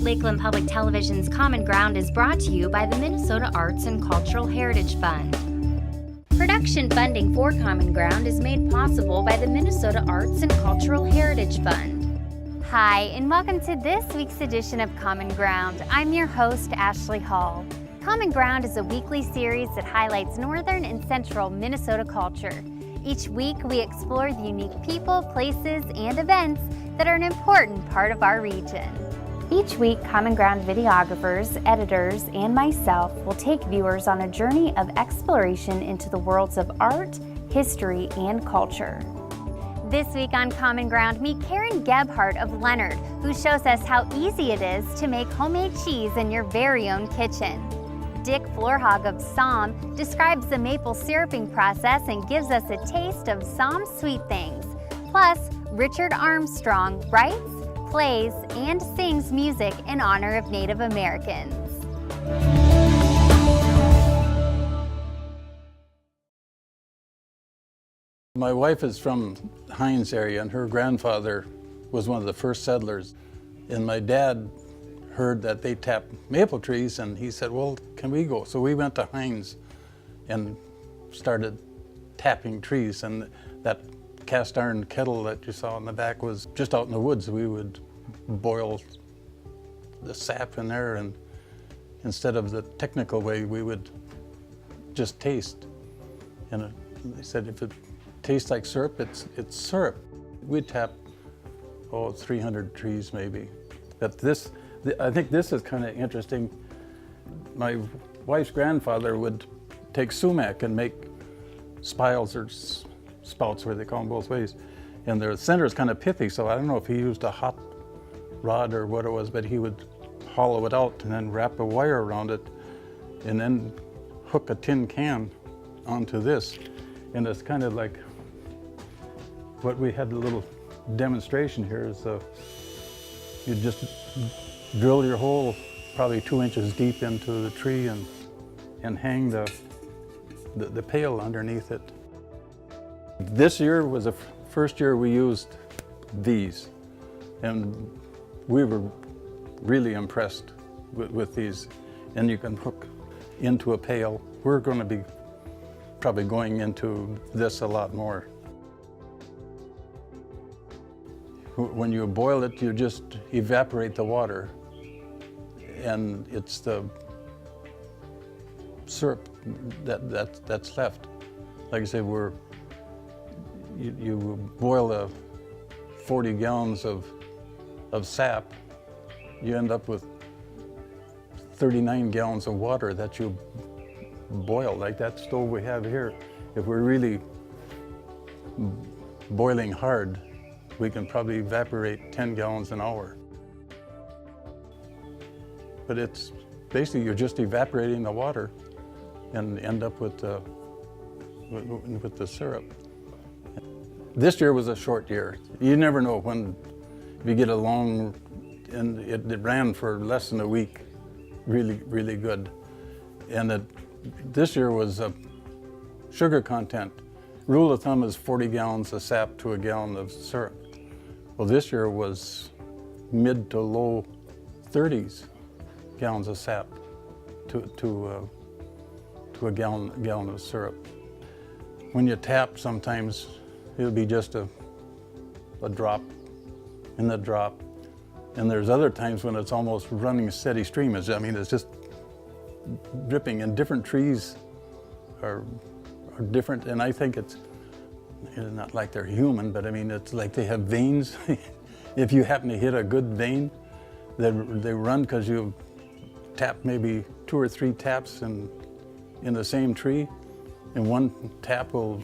Lakeland Public Television's Common Ground is brought to you by the Minnesota Arts and Cultural Heritage Fund. Production funding for Common Ground is made possible by the Minnesota Arts and Cultural Heritage Fund. Hi, and welcome to this week's edition of Common Ground. I'm your host, Ashley Hall. Common Ground is a weekly series that highlights northern and central Minnesota culture. Each week, we explore the unique people, places, and events that are an important part of our region. Each week, Common Ground videographers, editors, and myself will take viewers on a journey of exploration into the worlds of art, history, and culture. This week on Common Ground, meet Gebhardt of Leonard, who shows us how easy it is to make homemade cheese in your very own kitchen. Flourhaug of Saum describes the maple syruping process and gives us a taste of Saum Sweet Things. Plus, Richard Armstrong writes, plays, and sings music in honor of Native Americans. My wife is from Hines area, and her grandfather was one of the first settlers. And my dad heard that they tapped maple trees, and he said, well, can we go? So we went to Hines and started tapping trees, and that cast iron kettle that you saw in the back was just out in the woods. We would boil the sap in there, and instead of the technical way, we would just taste. And they said if it tastes like syrup, it's syrup. We tapped, 300 trees maybe. But I think this is kind of interesting. My wife's grandfather would take sumac and make spiles or spouts, where they call them both ways. And the center is kind of pithy, so I don't know if he used a hot rod or what it was, but he would hollow it out and then wrap a wire around it and then hook a tin can onto this. And it's kind of like what we had a little demonstration here is you just drill your hole probably 2 inches deep into the tree and hang the pail underneath it. This year was the first year we used these, and we were really impressed with these. And you can hook into a pail. We're going to be probably going into this a lot more. When you boil it, you just evaporate the water, and it's the syrup that's left. Like I say, you boil 40 gallons of sap, you end up with 39 gallons of water that you boil. Like that stove we have here, if we're really boiling hard, we can probably evaporate 10 gallons an hour. But it's basically, you're just evaporating the water and end up with the syrup. This year was a short year. You never know when, if you get a long, and it ran for less than a week, really, really good. And this year was a sugar content. Rule of thumb is 40 gallons of sap to a gallon of syrup. Well, this year was mid to low 30s gallons of sap to a gallon of syrup. When you tap, sometimes it'll be just a drop in the drop. And there's other times when it's almost running a steady stream. It's just dripping, and different trees are different. And I think it's not like they're human, but it's like they have veins. If you happen to hit a good vein, they run because you tap maybe 2 or 3 taps in the same tree, and one tap will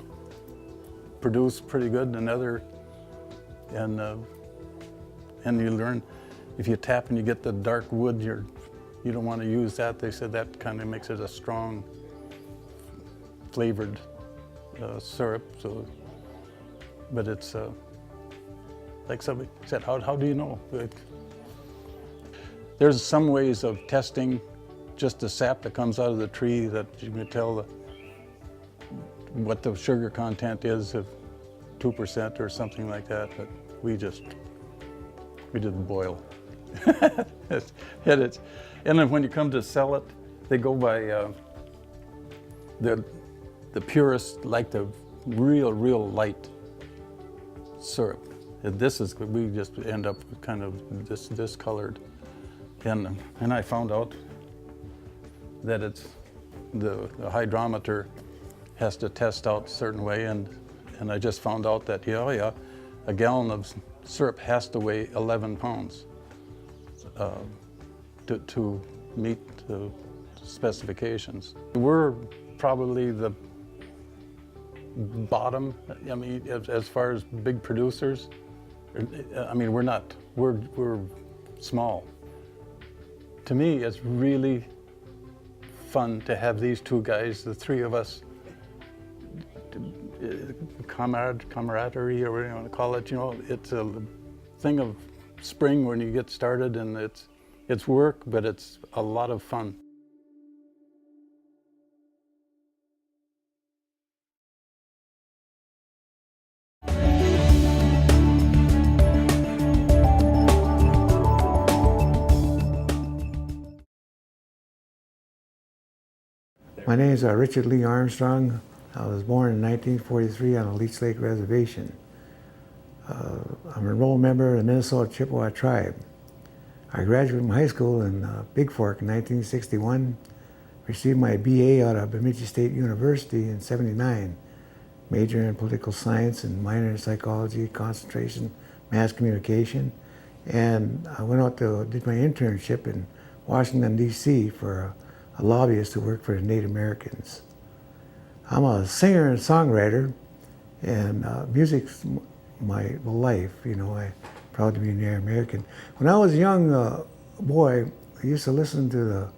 produce pretty good, another, and you learn, if you tap and you get the dark wood, you don't want to use that. They said that kind of makes it a strong flavored syrup. So, but it's like somebody said, how do you know? There's some ways of testing just the sap that comes out of the tree that you can tell what the sugar content is, of 2% or something like that. But we just boil. And then when you come to sell it, they go by the purest, like the real light syrup. And this is, we just end up kind of this colored. And I found out that it's the hydrometer has to test out a certain way, and I just found out that a gallon of syrup has to weigh 11 pounds to meet the specifications. We're probably the bottom, I mean, as far as big producers. I mean, we're not, we're small. To me, it's really fun to have these two guys, the three of us, camaraderie, or whatever you want to call it. You know, it's a thing of spring when you get started, and it's work, but it's a lot of fun. My name is Richard Lee Armstrong. I was born in 1943 on a Leech Lake reservation. I'm an enrolled member of the Minnesota Chippewa tribe. I graduated from high school in Big Fork in 1961, received my BA out of Bemidji State University in '79, major in political science and minor in psychology, concentration, mass communication, and I went out to did my internship in Washington, D.C. for a lobbyist who worked for the Native Americans. I'm a singer and songwriter, and music's my life. You know, I'm proud to be a Native American. When I was a young boy, I used to listen to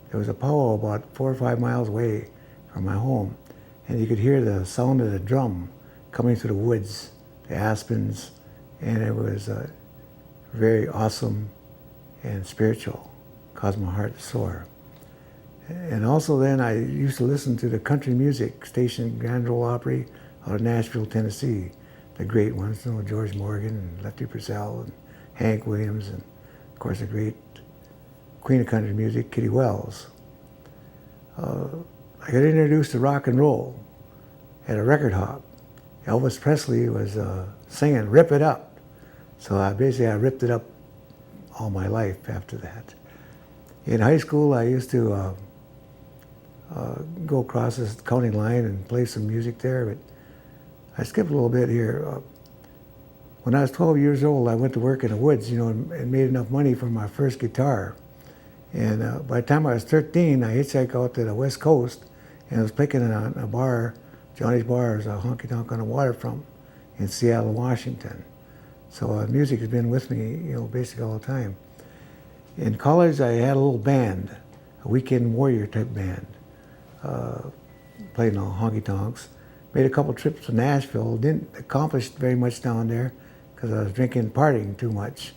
there was a powwow about 4 or 5 miles away from my home, and you could hear the sound of the drum coming through the woods, the aspens, and it was very awesome and spiritual, caused my heart to soar. And also then I used to listen to the country music station, Grand Ole Opry, out of Nashville, Tennessee. The great ones, you know, George Morgan and Lefty Purcell and Hank Williams, and of course the great queen of country music, Kitty Wells. I got introduced to rock and roll at a record hop. Elvis Presley was singing "Rip It Up," so I ripped it up all my life after that. In high school, I used to go across this county line and play some music there, but I skipped a little bit here. When I was 12 years old, I went to work in the woods, you know, and made enough money for my first guitar. And by the time I was 13, I hitchhiked out to the West Coast, and I was picking on a bar, Johnny's Bar, is a honky-tonk on the waterfront in Seattle, Washington. So music has been with me, you know, basically all the time. In college, I had a little band, a weekend warrior type band. Played in all honky-tonks. Made a couple trips to Nashville. Didn't accomplish very much down there because I was drinking and partying too much.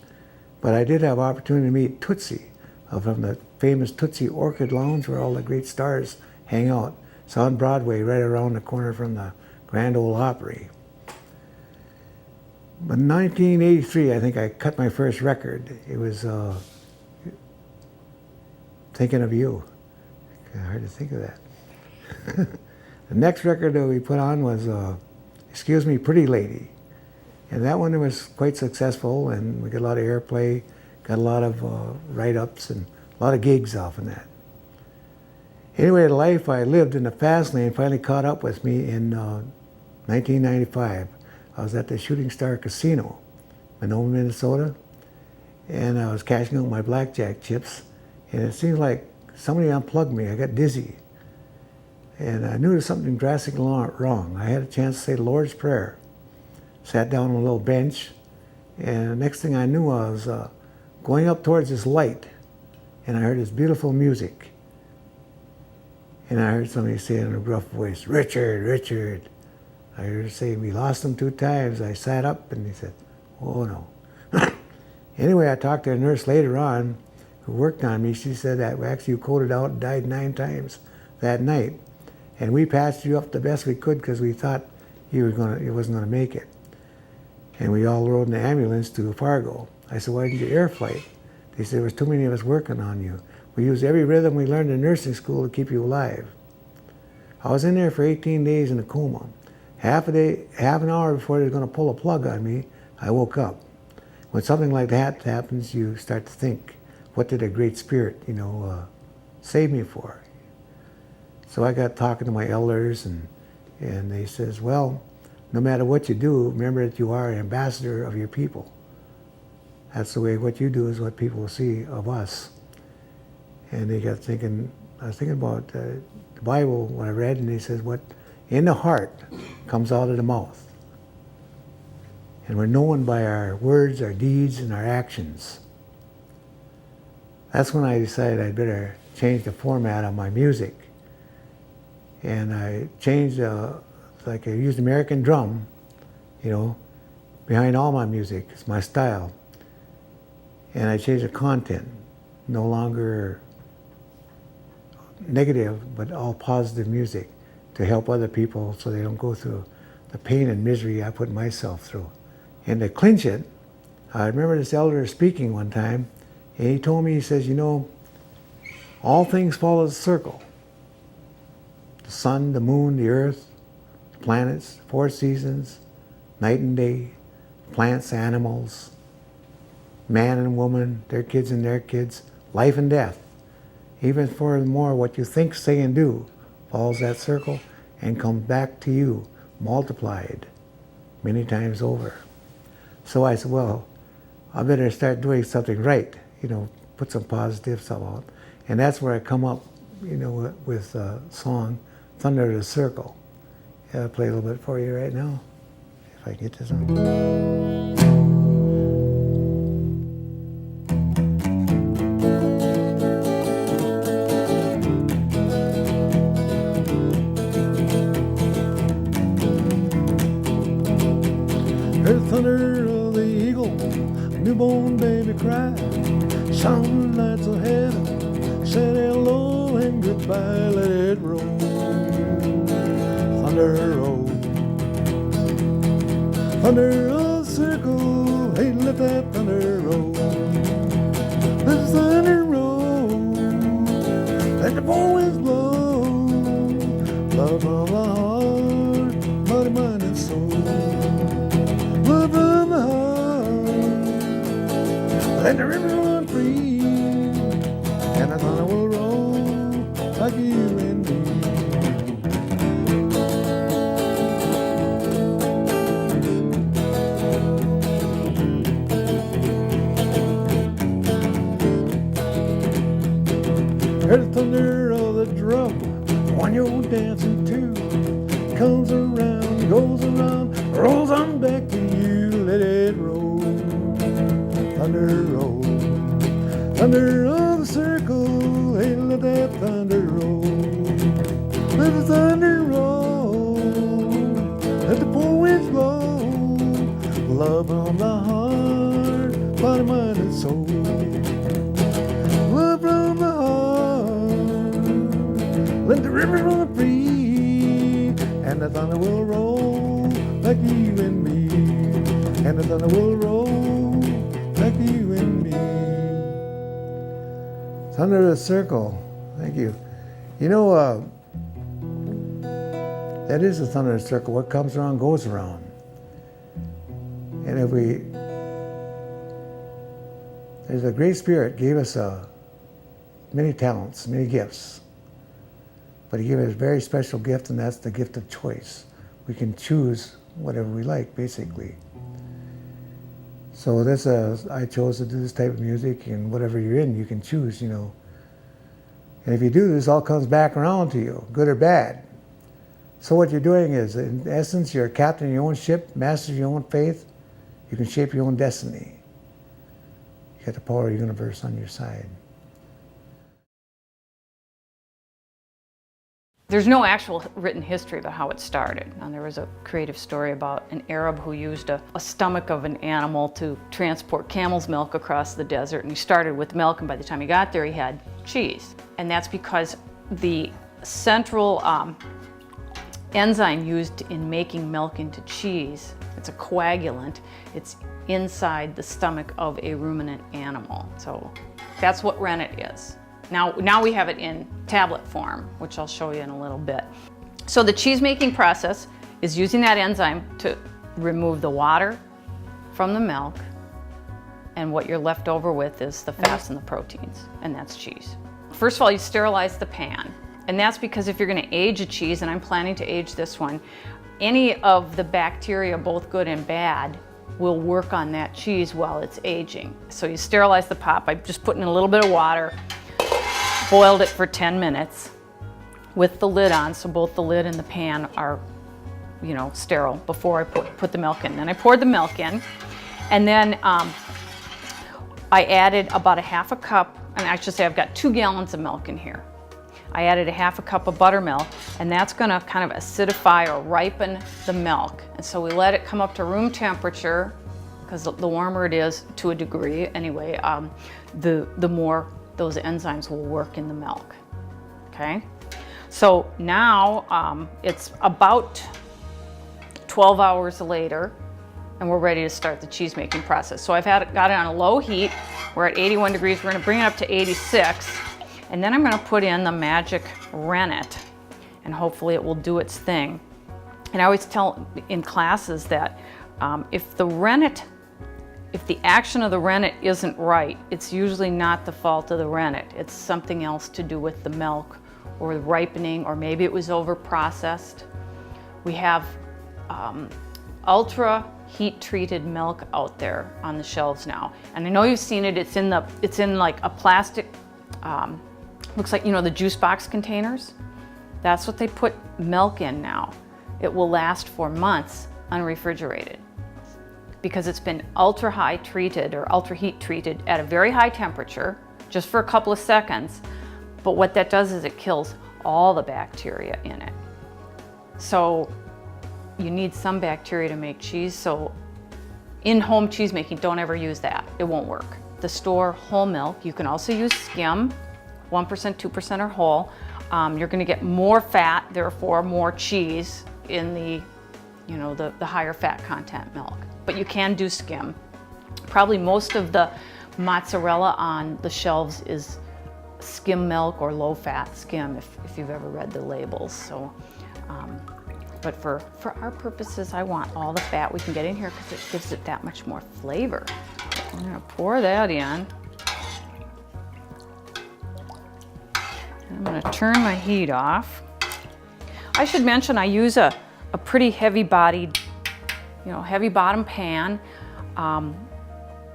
But I did have opportunity to meet Tootsie from the famous Tootsie Orchid Lounge where all the great stars hang out. It's on Broadway, right around the corner from the Grand Ole Opry. But in 1983, I think I cut my first record. It was Thinking of You. Hard to think of that. The next record that we put on was Excuse Me Pretty Lady. And that one was quite successful, and we got a lot of airplay, got a lot of write-ups and a lot of gigs off of that. Anyway, the life I lived in the fast lane finally caught up with me in 1995. I was at the Shooting Star Casino, Monona, Minnesota, and I was cashing out my blackjack chips, and it seemed like somebody unplugged me. I got dizzy. And I knew there was something drastically wrong. I had a chance to say the Lord's Prayer. Sat down on a little bench, and the next thing I knew, I was going up towards this light, and I heard this beautiful music. And I heard somebody say in a gruff voice, "Richard, Richard." I heard her say, "We lost him 2 times. I sat up, and he said, "Oh, no." Anyway, I talked to a nurse later on who worked on me. She said that actually you coded out and died 9 times that night. And we patched you up the best we could because we thought you wasn't going to make it. And we all rode in the ambulance to Fargo. I said, "Why didn't you air flight?" They said, there's too many of us working on you. We use every rhythm we learned in nursing school to keep you alive. I was in there for 18 days in a coma. Half an hour before they were going to pull a plug on me, I woke up. When something like that happens, you start to think, what did a great spirit, save me for? So I got talking to my elders, and they says, well, no matter what you do, remember that you are an ambassador of your people. That's the way what you do is what people will see of us. And they got thinking, I was thinking about the Bible, what I read, and he says, what in the heart comes out of the mouth. And we're known by our words, our deeds, and our actions. That's when I decided I'd better change the format of my music. And I changed, like I used American drum, behind all my music. It's my style. And I changed the content. No longer negative, but all positive music to help other people so they don't go through the pain and misery I put myself through. And to clinch it, I remember this elder speaking one time, and he told me, he says, all things follow the circle. The sun, the moon, the earth, the planets, 4 seasons, night and day, plants, animals, man and woman, their kids and their kids, life and death. Even furthermore, what you think, say, and do follows that circle and comes back to you, multiplied many times over. So I said, well, I better start doing something right, put some positive stuff out. And that's where I come up, with a song, Thunder the Circle. I'll play a little bit for you right now, if I get this on. Thunder of the eagle, newborn baby cry, sound lights of heaven, said hello and goodbye, let it roll. Thunder roll, thunder of the circle, hey, let that thunder roll. Let the thunder roll, let the boys blow, love from the heart, body, mind, and soul. Love from the heart, let the river run free, and the thunder will roll like you and me. Hear the thunder of the drum, one you're dancing to, comes around, goes around, rolls on back to you, let it roll. Thunder roll, thunder of the circle, hey, let that thunder roll. Let the thunder roll, let the four winds blow. Love from the heart, body, mind, and soul. Love from the heart, let the river run free, and the thunder will roll like you and me, and the thunder will roll like you and me. Thunder of the circle, thank you. That is the thunder of the circle. What comes around goes around. And there's a great spirit gave us many talents, many gifts. But he gave us a very special gift, and that's the gift of choice. We can choose whatever we like, basically. So I chose to do this type of music, and whatever you're in, you can choose, And if you do, this all comes back around to you, good or bad. So what you're doing is, in essence, you're a captain of your own ship, master of your own faith. You can shape your own destiny. You got the power of the universe on your side. There's no actual written history about how it started. And there was a creative story about an Arab who used a stomach of an animal to transport camel's milk across the desert. And he started with milk, and by the time he got there, he had cheese. And that's because the central enzyme used in making milk into cheese, it's a coagulant, it's inside the stomach of a ruminant animal. So That's what rennet is. Now we have it in tablet form, which I'll show you in a little bit. So the cheese making process is using that enzyme to remove the water from the milk, and what you're left over with is the fats and the proteins, and that's cheese. First of all, you sterilize the pan, and that's because if you're going to age a cheese, and I'm planning to age this one, any of the bacteria, both good and bad, will work on that cheese while it's aging. So you sterilize the pot by just putting in a little bit of water, boiled it for 10 minutes with the lid on, so both the lid and the pan are, you know, sterile before I put the milk in. Then I poured the milk in, and then I added about a half a cup, and I should say I've got 2 gallons of milk in here. I added a half a cup of buttermilk, and that's gonna kind of acidify or ripen the milk. And so we let it come up to room temperature, because the warmer it is, to a degree anyway, the more those enzymes will work in the milk, okay? So now it's about 12 hours later, and we're ready to start the cheese making process. So got it on a low heat. We're at 81 degrees. We're gonna bring it up to 86. And then I'm gonna put in the magic rennet, and hopefully it will do its thing. And I always tell in classes that if the action of the rennet isn't right, it's usually not the fault of the rennet. It's something else to do with the milk or the ripening, or maybe it was over processed. We have ultra heat treated milk out there on the shelves now, and I know you've seen it. It's in like a plastic, looks like, you know, the juice box containers. That's what they put milk in now. It will last for months unrefrigerated because it's been ultra high treated or ultra heat treated at a very high temperature just for a couple of seconds. But what that does is it kills all the bacteria in it. So you need some bacteria to make cheese. So in-home cheese making, don't ever use that. It won't work. The store whole milk. You can also use skim, 1%, 2% or whole. You're going to get more fat, therefore more cheese in the, you know, the higher fat content milk. But you can do skim. Probably most of the mozzarella on the shelves is skim milk or low-fat skim, if you've ever read the labels. So, but for our purposes, I want all the fat we can get in here because it gives it that much more flavor. I'm gonna pour that in. I'm gonna turn my heat off. I should mention I use a pretty heavy-bodied, you know, heavy-bottom pan.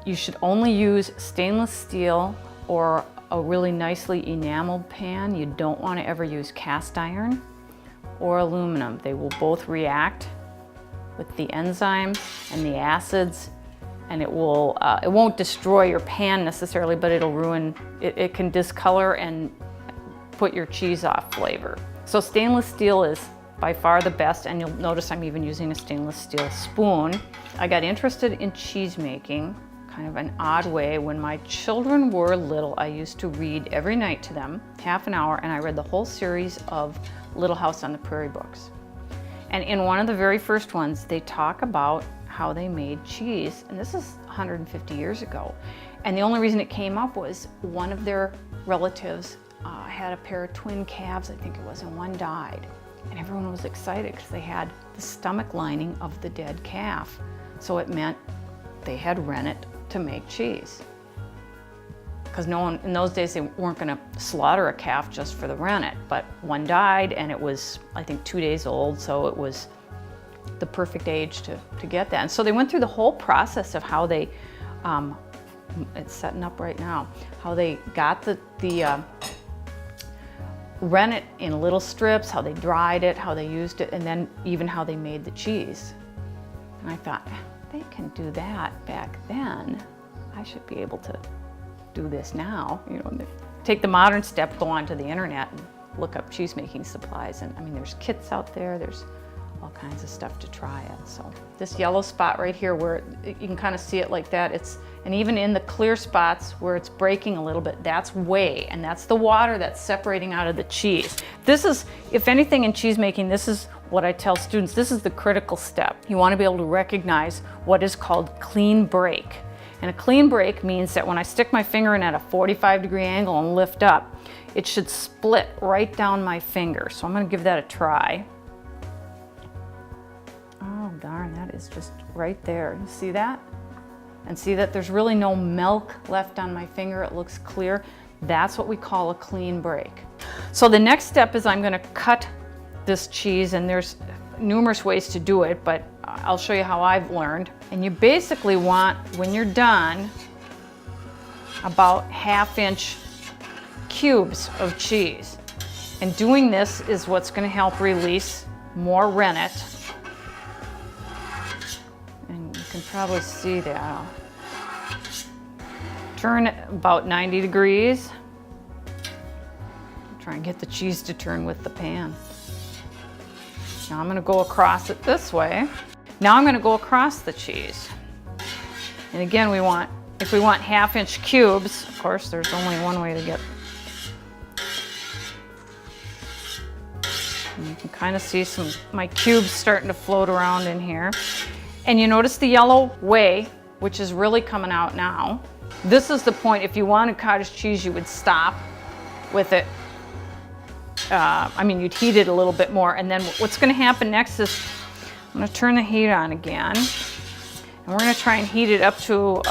You should only use stainless steel or a really nicely enameled pan. You don't want to ever use cast iron or aluminum. They will both react with the enzymes and the acids, and it won't destroy your pan necessarily, but it'll ruin, it can discolor and put your cheese off flavor. So stainless steel is by far the best, and you'll notice I'm even using a stainless steel spoon. I got interested in cheese making kind of an odd way. When my children were little, I used to read every night to them, half an hour, and I read the whole series of Little House on the Prairie books. And in one of the very first ones, they talk about how they made cheese, and this is 150 years ago. And the only reason it came up was one of their relatives had a pair of twin calves, I think it was, and one died. And everyone was excited because they had the stomach lining of the dead calf. So it meant they had rennet to make cheese. Because no one, in those days, they weren't going to slaughter a calf just for the rennet. But one died, and it was, I think, 2 days old, so it was the perfect age to get that. And so they went through the whole process of how they, it's setting up right now, how they got the rennet in little strips, how they dried it, how they used it, and then even how they made the cheese. And I thought, they can do that back then. I should be able to do this now. You know, take the modern step, go onto the internet and look up cheese making supplies. And I mean, there's kits out there, there's all kinds of stuff to try it. So this yellow spot right here where you can kind of see it like that, and even in the clear spots where it's breaking a little bit, that's whey, and that's the water that's separating out of the cheese. This is, if anything in cheese making, this is what I tell students, this is the critical step. You want to be able to recognize what is called clean break. And a clean break means that when I stick my finger in at a 45-degree angle and lift up, it should split right down my finger. So I'm going to give that a try. Oh darn, that is just right there. You see that? And see that there's really no milk left on my finger. It looks clear. That's what we call a clean break. So the next step is I'm going to cut this cheese, and there's numerous ways to do it, but I'll show you how I've learned. And you basically want, when you're done, about 1/2-inch cubes of cheese. And doing this is what's going to help release more rennet. And you can probably see that. I'll turn it about 90 degrees. Try and get the cheese to turn with the pan. Now I'm going to go across it this way. Now I'm going to go across the cheese. And again, if we want 1/2-inch cubes, of course, there's only one way to get. And you can kind of see my cubes starting to float around in here. And you notice the yellow whey, which is really coming out now. This is the point, if you wanted cottage cheese, you would stop with it. You'd heat it a little bit more, and then what's going to happen next is I'm going to turn the heat on again, and we're going to try and heat it up to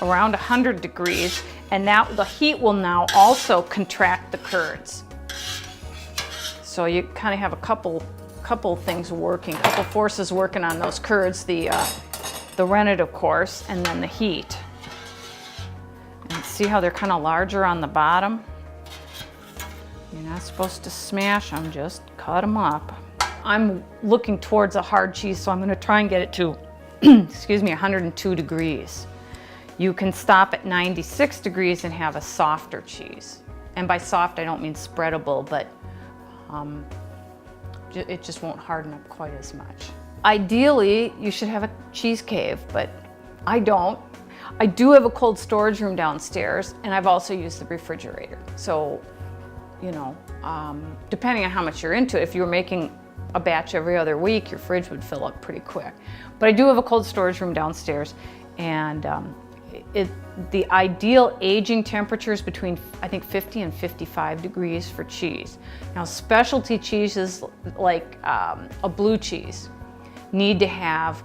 around 100 degrees, and now the heat will now also contract the curds. So you kind of have a couple things working, a couple forces working on those curds, the rennet, of course, and then the heat. And see how they're kind of larger on the bottom? You're not supposed to smash them, just cut them up. I'm looking towards a hard cheese, so I'm going to try and get it to, 102 degrees. You can stop at 96 degrees and have a softer cheese. And by soft, I don't mean spreadable, but it just won't harden up quite as much. Ideally, you should have a cheese cave, but I don't. I do have a cold storage room downstairs, and I've also used the refrigerator. So, depending on how much you're into it, if you were making a batch every other week, your fridge would fill up pretty quick. But I do have a cold storage room downstairs, and the ideal aging temperature is between, I think, 50 and 55 degrees for cheese. Now, specialty cheeses like a blue cheese need to have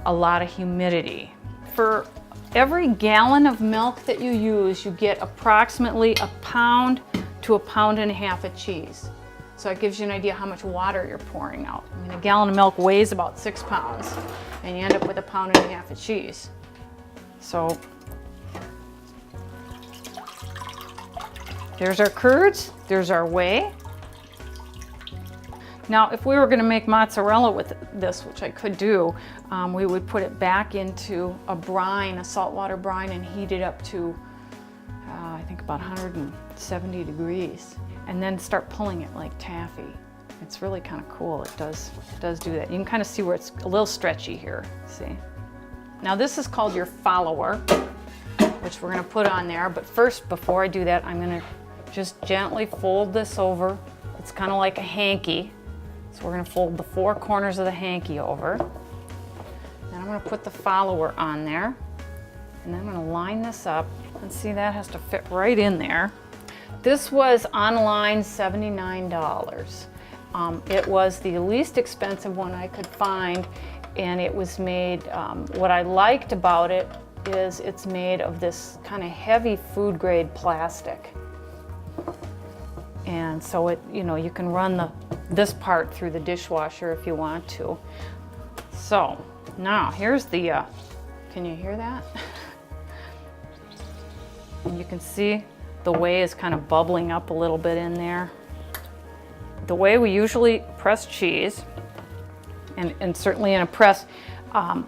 a lot of humidity. For every gallon of milk that you use, you get approximately a pound to 1.5 pounds of cheese. So it gives you an idea how much water you're pouring out. A gallon of milk weighs about 6 pounds, and you end up with 1.5 pounds of cheese. So there's our curds, there's our whey. Now, if we were going to make mozzarella with this, which I could do, we would put it back into a brine, a saltwater brine, and heat it up to, I think, about 170 degrees, and then start pulling it like taffy. It's really kind of cool. It does do that. You can kind of see where it's a little stretchy here. See? Now, this is called your follower, which we're going to put on there. But first, before I do that, I'm going to just gently fold this over. It's kind of like a hanky. So we're going to fold the 4 corners of the hanky over. Then I'm going to put the follower on there. And then I'm going to line this up. And see, that has to fit right in there. This was online $79. It was the least expensive one I could find, and it was made, what I liked about it is it's made of this kind of heavy food grade plastic. And so you can run this part through the dishwasher if you want to. So now here's the, can you hear that? And you can see the whey is kind of bubbling up a little bit in there. The way we usually press cheese, and certainly in a press,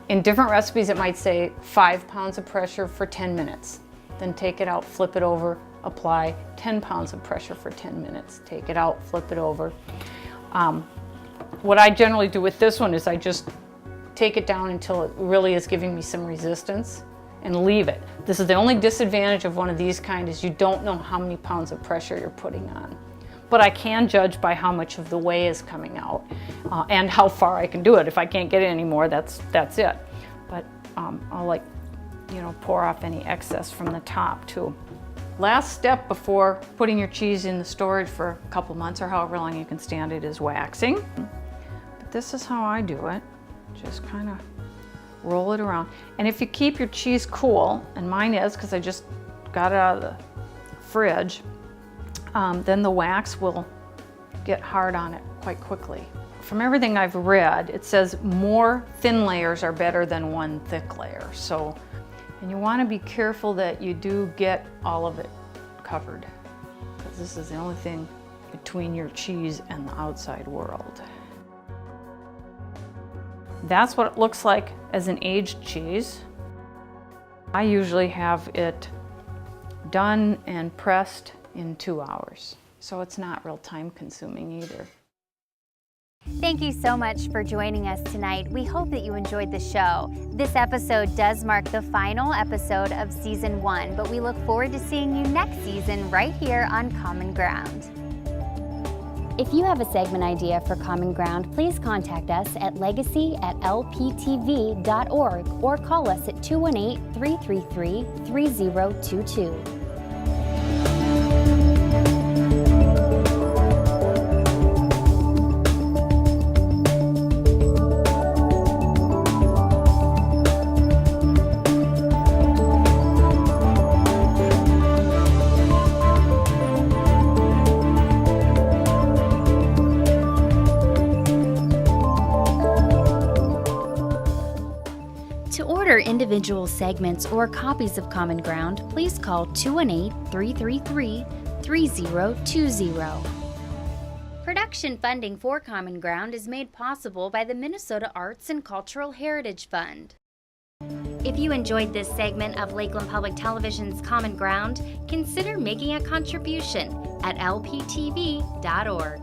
in different recipes it might say 5 pounds of pressure for 10 minutes. Then take it out, flip it over, apply 10 pounds of pressure for 10 minutes. Take it out, flip it over. What I generally do with this one is I just take it down until it really is giving me some resistance and leave it. This is the only disadvantage of one of these kind is you don't know how many pounds of pressure you're putting on. But I can judge by how much of the whey is coming out and how far I can do it. If I can't get it anymore, that's it. But I'll pour off any excess from the top too. Last step before putting your cheese in the storage for a couple months or however long you can stand it is waxing. But this is how I do it. Just kind of roll it around. And if you keep your cheese cool, and mine is because I just got it out of the fridge, then the wax will get hard on it quite quickly. From everything I've read, it says more thin layers are better than one thick layer. So, and you want to be careful that you do get all of it covered, because this is the only thing between your cheese and the outside world. That's what it looks like as an aged cheese. I usually have it done and pressed in 2 hours, so it's not real time consuming either. Thank you so much for joining us tonight. We hope that you enjoyed the show. This episode does mark the final episode of Season 1, but we look forward to seeing you next season right here on Common Ground. If you have a segment idea for Common Ground, please contact us at legacy@lptv.org or call us at 218-333-3022. To order individual segments or copies of Common Ground, please call 218-333-3020. Production funding for Common Ground is made possible by the Minnesota Arts and Cultural Heritage Fund. If you enjoyed this segment of Lakeland Public Television's Common Ground, consider making a contribution at lptv.org.